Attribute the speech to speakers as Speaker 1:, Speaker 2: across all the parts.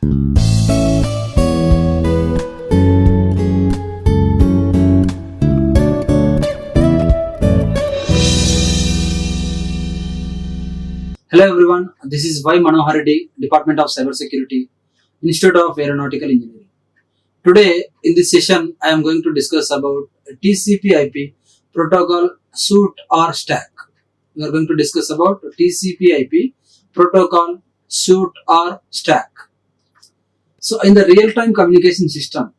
Speaker 1: Hello everyone, this is Manohar Reddy, Department of Cybersecurity, Institute of Aeronautical Engineering. Today in this session I am going to discuss about TCP/IP protocol suite or stack. We are going to discuss about TCP/IP protocol suite or stack. So in the real-time communication system,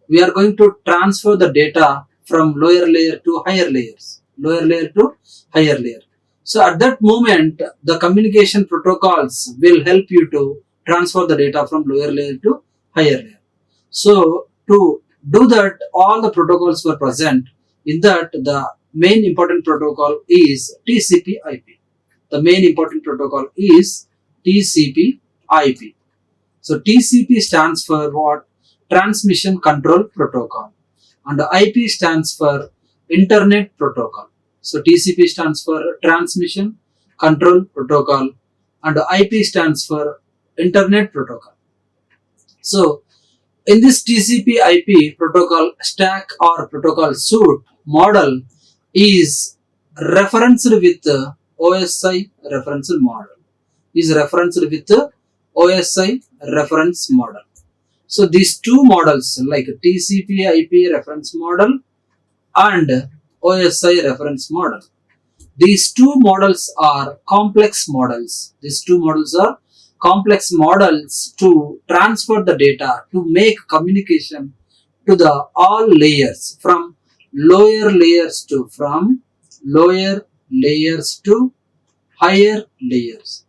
Speaker 1: we are going to transfer the data from lower layer to higher layers, So at that moment, the communication protocols will help you to transfer the data from lower layer to higher layer. So to do that, all the protocols were present. In that, the main important protocol is TCP/IP. The main important protocol is TCP/IP. So TCP stands for what? Transmission Control Protocol, and IP stands for Internet Protocol. So TCP stands for Transmission Control Protocol and IP stands for Internet Protocol. So in this TCP/IP protocol stack or protocol suite model is referenced with OSI reference model. So these two models like TCP/IP reference model and OSI reference model. These two models are complex models. To transfer the data, to make communication to the all layers from lower layers to higher layers.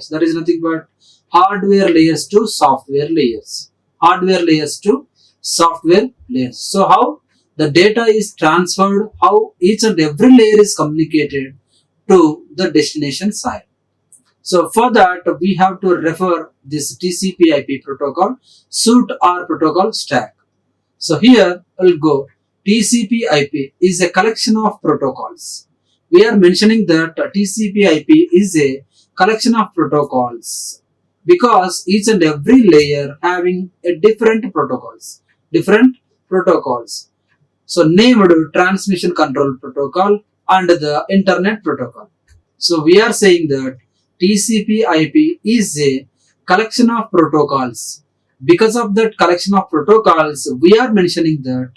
Speaker 1: That is nothing but hardware layers to software layers. So how the data is transferred, how each and every layer is communicated to the destination side. So for that, we have to refer this TCP/IP protocol suite or protocol stack. So here we'll go. TCP/IP is a collection of protocols. We are mentioning that TCP/IP is a collection of protocols because each and every layer having a different protocols. So named Transmission Control Protocol and the Internet Protocol. So we are saying that TCP/IP is a collection of protocols. Because of that collection of protocols, we are mentioning that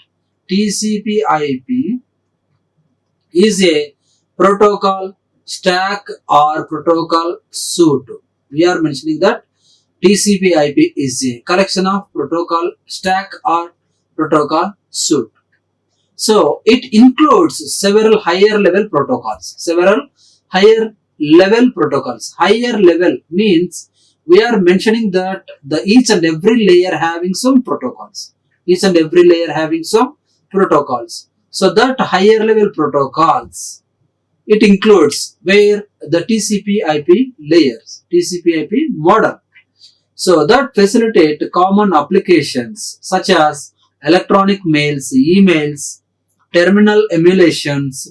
Speaker 1: TCP/IP is a protocol stack or protocol suite. We are mentioning that TCP/IP is a collection of protocol stack or protocol suite. So it includes several higher level protocols. Higher level means we are mentioning that the each and every layer having some protocols. So that higher level protocols, it includes where the TCP/IP layers, TCP/IP model. So that facilitate common applications such as electronic mails, emails, terminal emulations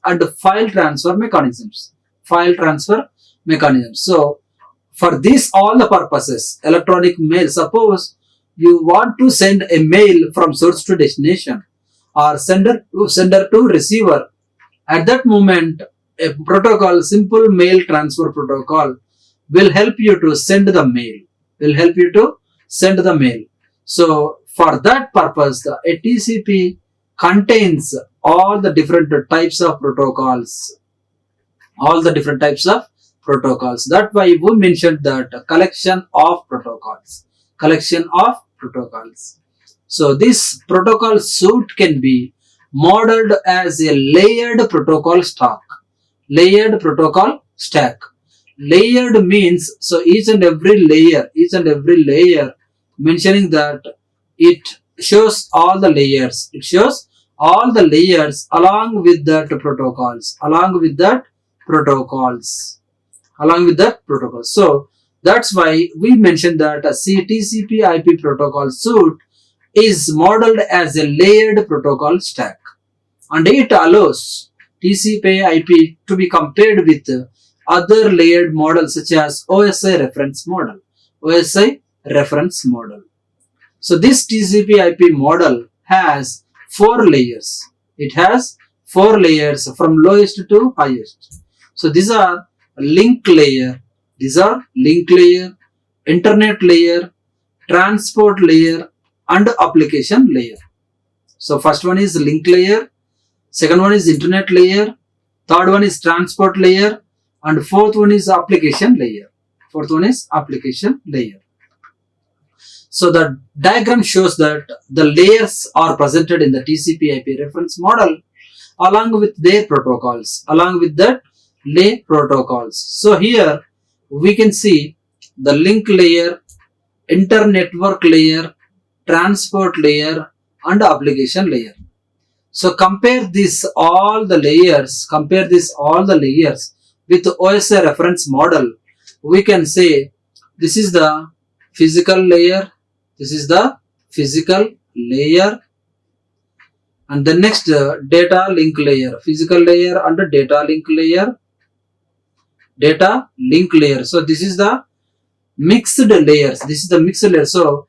Speaker 1: and file transfer mechanisms. So for this all the purposes, electronic mail, suppose you want to send a mail from source to destination or sender to receiver. At that moment, a protocol, simple mail transfer protocol will help you to send the mail. So for that purpose, the TCP contains all the different types of protocols. That's why we mentioned that collection of protocols. So this protocol suite can be modeled as a layered protocol stack. Layered means so each and every layer mentioning that it shows all the layers. Along with that protocols. So that's why we mentioned that a TCP/IP protocol suite is modeled as a layered protocol stack, and it allows TCP/IP to be compared with other layered models such as OSI reference model. OSI reference model. So this TCP IP model has 4 layers. It has 4 layers from lowest to highest. So these are link layer, internet layer, transport layer and application layer. So first one is link layer, second one is internet layer, third one is transport layer and fourth one is application layer. So the diagram shows that the layers are presented in the TCP IP reference model along with their protocols, along with that lay protocols. So here we can see the link layer, internetwork layer, transport layer and application layer. So compare all the layers with the OSI reference model. We can say this is the physical layer, and the next data link layer, physical layer and data link layer. So this is the mixed layers. So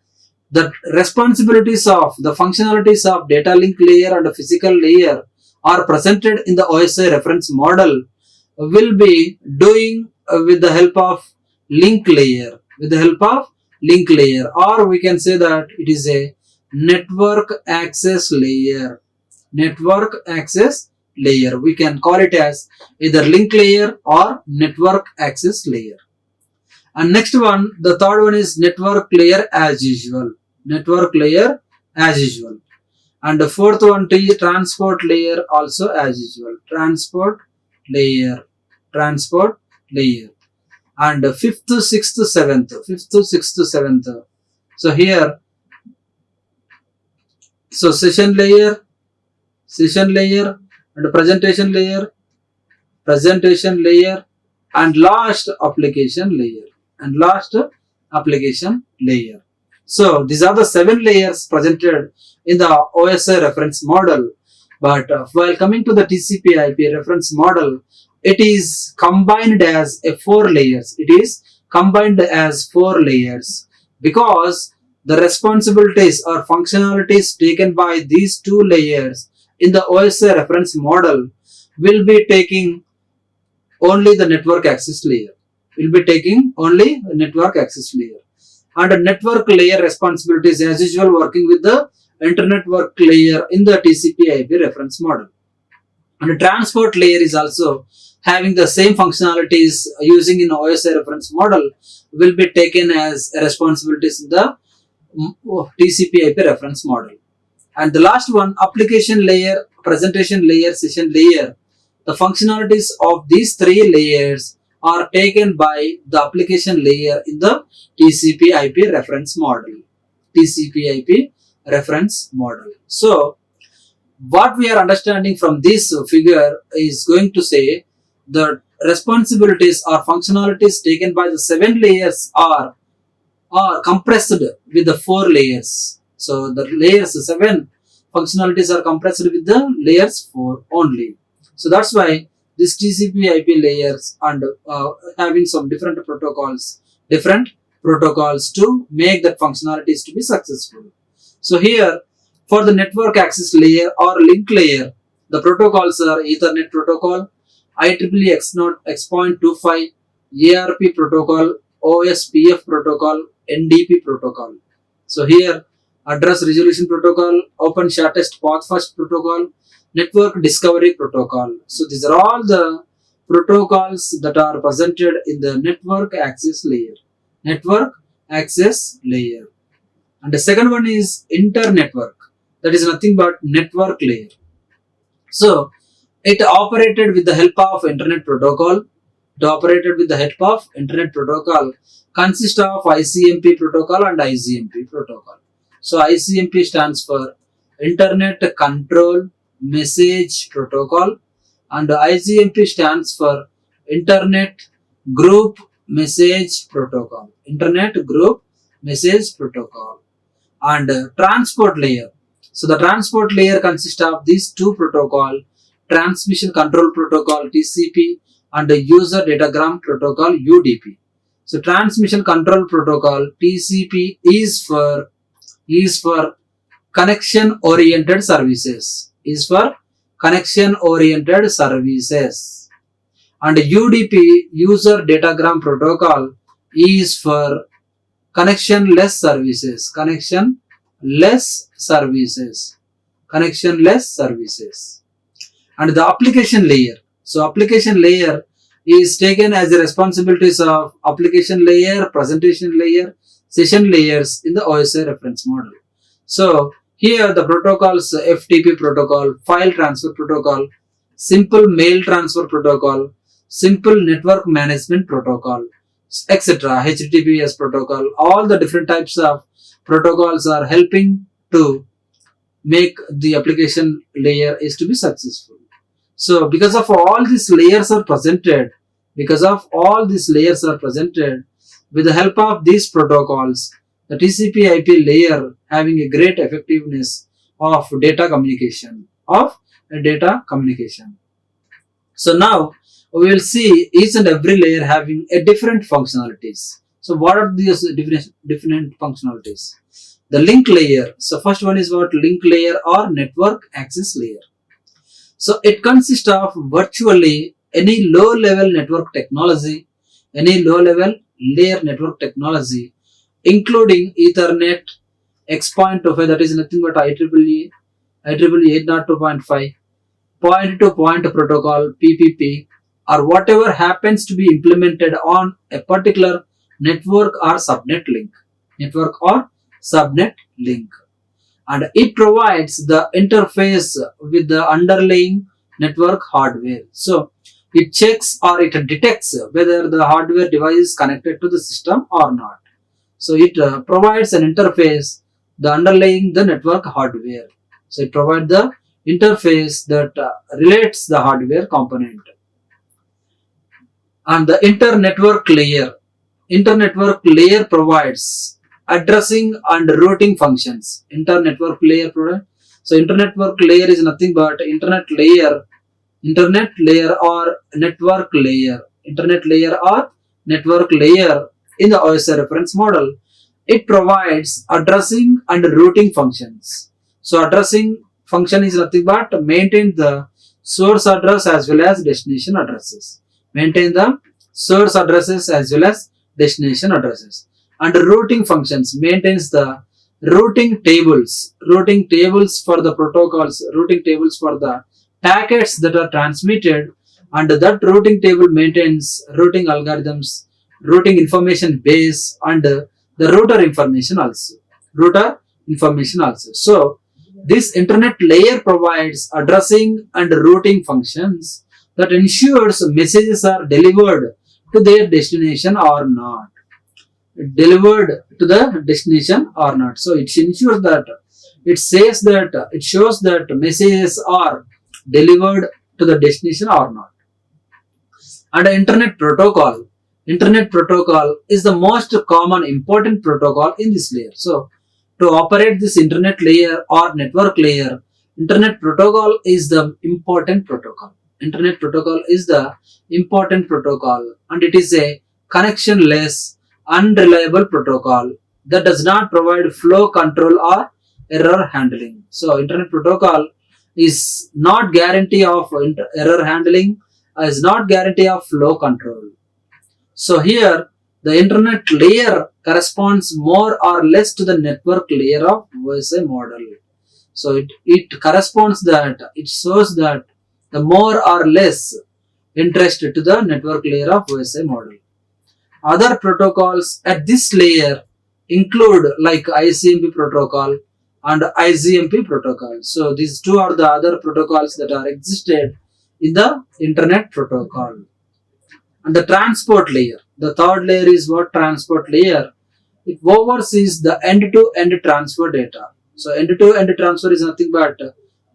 Speaker 1: the responsibilities of the functionalities of data link layer and physical layer are presented in the OSI reference model will be doing with the help of link layer, or we can say that it is a network access layer. We can call it as either link layer or network access layer. And next one, the third one is network layer as usual. And the fourth one, transport layer also as usual. Transport layer. And fifth, sixth, seventh. So here, so session layer, and presentation layer, and last application layer. So these are the 7 layers presented in the OSI reference model. But while coming to the TCP IP reference model, it is combined as 4 layers. Because the responsibilities or functionalities taken by these 2 layers in the OSI reference model will be taking only the network access layer. And the network layer responsibilities as usual working with the internet work layer in the TCP IP reference model. And the transport layer is also having the same functionalities using in OSI reference model will be taken as responsibilities in the TCP IP reference model. And the last one, application layer, presentation layer, session layer. The functionalities of these 3 layers are taken by the application layer in the TCP IP reference model. So what we are understanding from this figure is going to say the responsibilities or functionalities taken by the 7 layers are compressed with the 4 layers. So the layers 7 functionalities are compressed with the layers 4 only. So that's why this TCP IP layers and having some different protocols to make that functionalities to be successful. So here for the network access layer or link layer, the protocols are Ethernet protocol, IEEE X.25, ARP protocol, OSPF protocol, NDP protocol. So here address resolution protocol, open shortest path first protocol, network discovery protocol. So these are all the protocols that are presented in the network access layer. And the second one is internetwork. That is nothing but network layer. So it operated with the help of internet protocol. Consists of ICMP protocol and IGMP protocol. So ICMP stands for Internet Control Message Protocol and IGMP stands for Internet Group Message Protocol. And transport layer. So the transport layer consists of these 2 protocol, Transmission Control Protocol TCP and the user datagram protocol UDP. So transmission control protocol TCP is for connection oriented services. Is for connection oriented services. And UDP user datagram protocol is for connectionless services. Connectionless services. Connectionless services. And the application layer. So application layer is taken as the responsibilities of application layer, presentation layer, session layers in the OSI reference model. So here the protocols FTP protocol, file transfer protocol, simple mail transfer protocol, simple network management protocol, etc. HTTPS protocol, all the different types of protocols are helping to make the application layer is to be successful. So because of all these layers are presented, with the help of these protocols, the TCP IP layer having a great effectiveness of data communication. So now we will see each and every layer having a different functionalities. So what are these different functionalities? The link layer. So first one is what? Link layer or network access layer. So it consists of virtually any low level network technology, any low level layer network technology, including Ethernet, X.25, that is nothing but IEEE 802.5, point to point protocol PPP, or whatever happens to be implemented on a particular network or subnet link. And it provides the interface with the underlying network hardware. So it checks or it detects whether the hardware device is connected to the system or not. So it provides an interface the underlying the network hardware. So it provides the interface that relates the hardware component. And the internetwork layer provides addressing and routing functions. Internetwork layer is nothing but internet layer or network layer in the OSI reference model. It provides addressing and routing functions. So addressing function is nothing but maintain the source address as well as destination addresses. And routing functions maintains the routing tables for the protocols, routing tables for the packets that are transmitted, and that routing table maintains routing algorithms, routing information base, and the router information also. So this internet layer provides addressing and routing functions that ensures messages are delivered to their destination or not. So it ensures that it shows that messages are delivered to the destination or not. And internet protocol is the most common important protocol in this layer. So to operate this internet layer or network layer, internet protocol is the important protocol. And it is a connectionless, unreliable protocol that does not provide flow control or error handling. So internet protocol is not guarantee of error handling, is not guarantee of flow control. So here the internet layer corresponds more or less to the network layer of OSI model. So it corresponds that, it shows that the more or less interest to the network layer of OSI model. Other protocols at this layer include like ICMP protocol and IGMP protocol. So these two are the other protocols that are existed in the internet protocol. And the transport layer. The third layer is what? Transport layer. It oversees the end-to-end transfer data. So end-to-end transfer is nothing but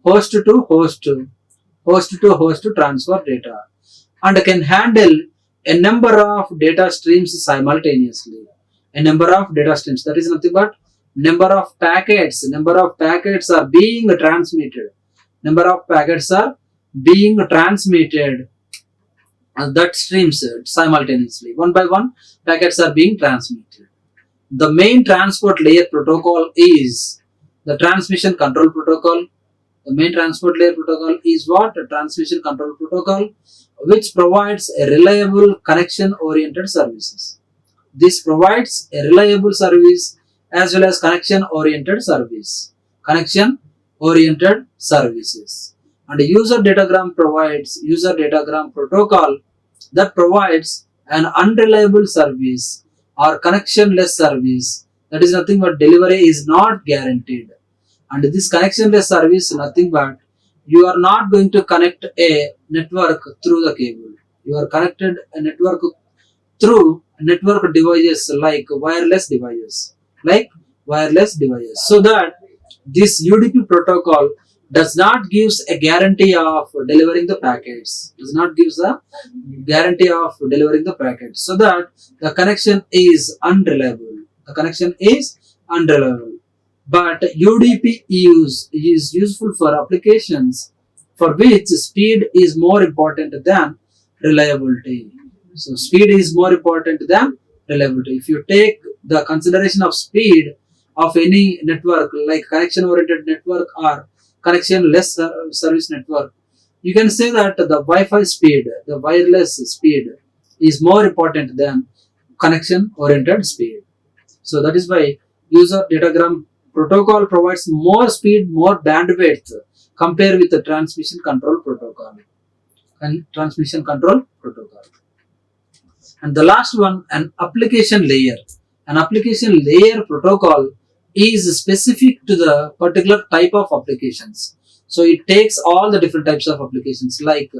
Speaker 1: host to host transfer data, and can handle a number of data streams simultaneously. That is nothing but number of packets are being transmitted that streams simultaneously. One by one, packets are being transmitted. The main transport layer protocol is the transmission control protocol. The main transport layer protocol is what? A transmission control protocol, which provides a reliable connection oriented services. This provides a reliable service as well as connection oriented service. Connection oriented services. And user datagram provides user datagram protocol that provides an unreliable service or connectionless service. That is nothing but delivery is not guaranteed. And this connectionless service is nothing but you are not going to connect a network through the cable. You are connected a network through network devices like wireless devices. So that this UDP protocol does not gives a guarantee of delivering the packets. Does not gives a guarantee of delivering the packets. So that the connection is unreliable. The connection is unreliable. But UDP is useful for applications for which speed is more important than reliability. So speed is more important than reliability. If you take the consideration of speed of any network like connection oriented network or connectionless service network, you can say that the Wi-Fi speed, the wireless speed is more important than connection oriented speed. So that is why user datagram protocol provides more speed, more bandwidth compared with the transmission control protocol. And transmission control protocol. And the last one, an application layer. An application layer protocol is specific to the particular type of applications. So it takes all the different types of applications like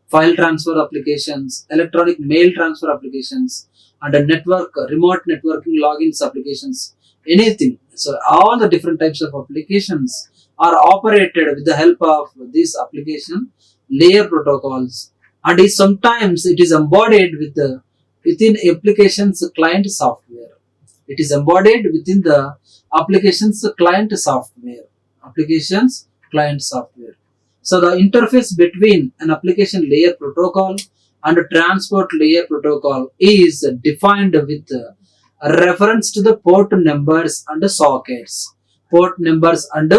Speaker 1: file transfer applications, electronic mail transfer applications, and a network, remote networking logins applications, anything. So all the different types of applications are operated with the help of these application layer protocols, and sometimes it is embodied within applications client software. It is embodied within the applications client software. Applications client software. So the interface between an application layer protocol and a transport layer protocol is defined with a reference to the port numbers and sockets. Port numbers and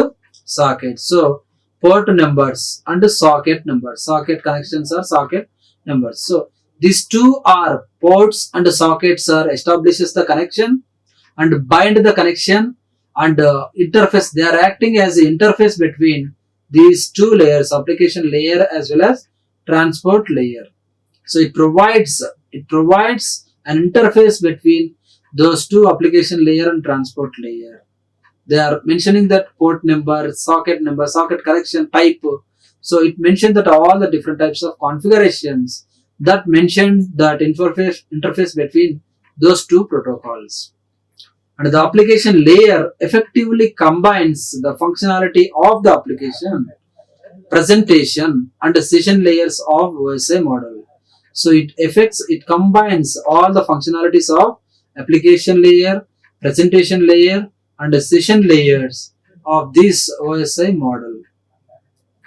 Speaker 1: sockets. So port numbers and socket numbers. Socket connections are socket numbers. So these two are ports and sockets are establishes the connection and bind the connection and interface. They are acting as the interface between these two layers, application layer as well as transport layer. So it provides an interface between those two, application layer and transport layer. They are mentioning that port number, socket connection type. So it mentioned that all the different types of configurations that mentioned that interface between those two protocols. And the application layer effectively combines the functionality of the application, presentation and the session layers of OSI model. So it combines all the functionalities of application layer, presentation layer and the session layers of this OSI model.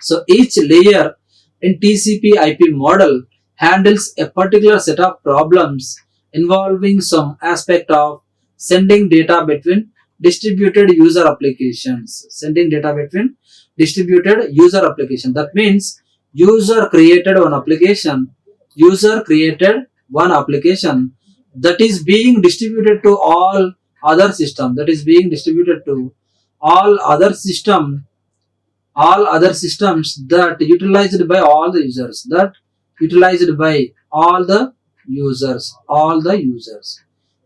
Speaker 1: So each layer in TCP IP model handles a particular set of problems involving some aspect of sending data between distributed user applications. Sending data between distributed user application. That means user created one application that is being distributed to all other systems. All other systems that utilized by all the users.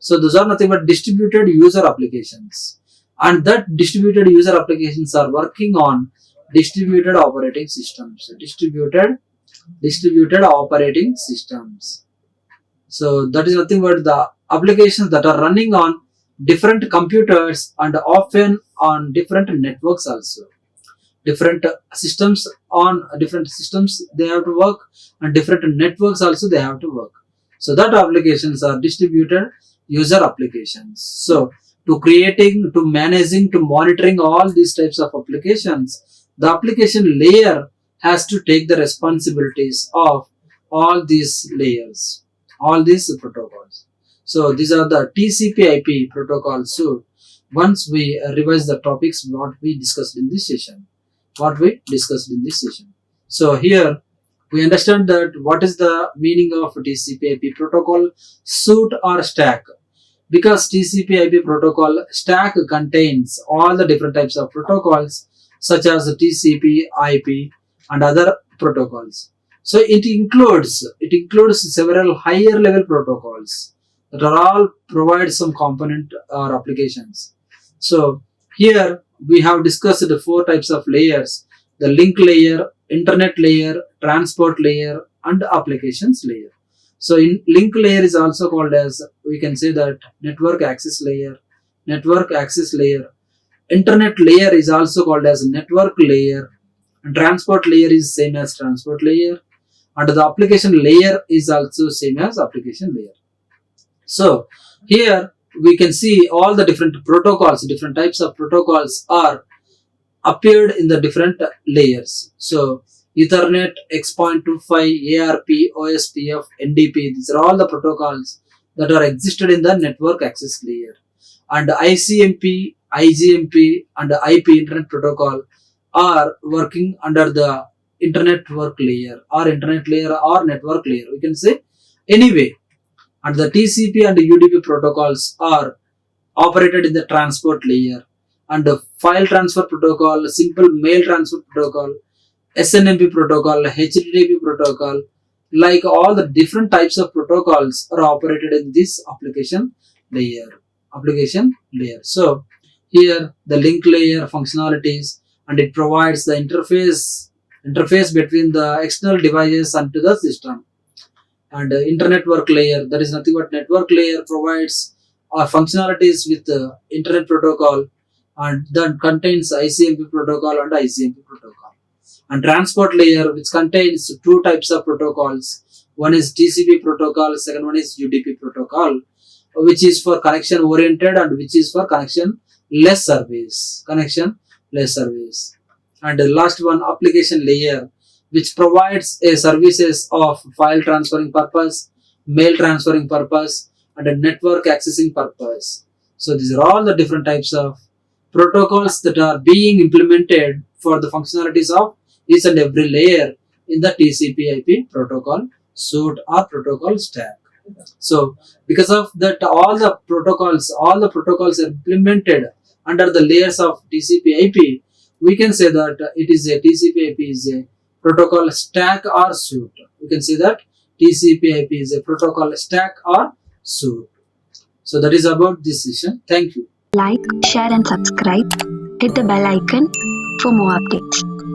Speaker 1: So those are nothing but distributed user applications, and that distributed user applications are working on distributed operating systems. Distributed operating systems. So that is nothing but the applications that are running on different computers and often on different networks also. Different systems they have to work, and different networks also they have to work. So that applications are distributed user applications. So to creating, to managing, to monitoring all these types of applications, the application layer has to take the responsibilities of all these layers, all these protocols. So these are the TCP/IP protocols. So once we revise the topics what we discussed in this session, So here we understand that what is the meaning of TCP/IP protocol, suite or stack. Because TCP/IP protocol stack contains all the different types of protocols such as TCP, IP, and other protocols. So it includes several higher level protocols that are all provide some component or applications. So here we have discussed the four types of layers: the link layer, internet layer, transport layer, and applications layer. So in link layer is also called as, we can say that, network access layer. Internet layer is also called as network layer, and transport layer is same as transport layer, and the application layer is also same as application layer. So here we can see all the different protocols, different types of protocols are appeared in the different layers. So Ethernet, X.25, ARP, OSPF, NDP, these are all the protocols that are existed in the network access layer. And ICMP, IGMP, and IP, Internet Protocol, are working under the internet work layer or internet layer or network layer, we can say. Anyway, and the TCP and UDP protocols are operated in the transport layer, and the file transfer protocol, simple mail transfer protocol, SNMP protocol, HTTP protocol, like all the different types of protocols are operated in this application layer. So here the link layer functionalities, and it provides the interface between the external devices and to the system. And internet work layer, that is nothing but network layer, provides functionalities with the internet protocol, and that contains ICMP protocol and ICMP protocol. And transport layer, which contains two types of protocols: one is TCP protocol, second one is UDP protocol, which is for connection oriented and which is for connection less service. And the last one, application layer, which provides a services of file transferring purpose, mail transferring purpose, and a network accessing purpose. So these are all the different types of protocols that are being implemented for the functionalities of each and every layer in the TCP/IP protocol suite or protocol stack. So because of that, all the protocols are implemented under the layers of TCP/IP. We can say that it is a TCP/IP is a protocol stack or suite. We can say that TCP/IP is a protocol stack or suite. So that is about this session. Thank you.
Speaker 2: Like, share and subscribe. Hit the bell icon for more updates.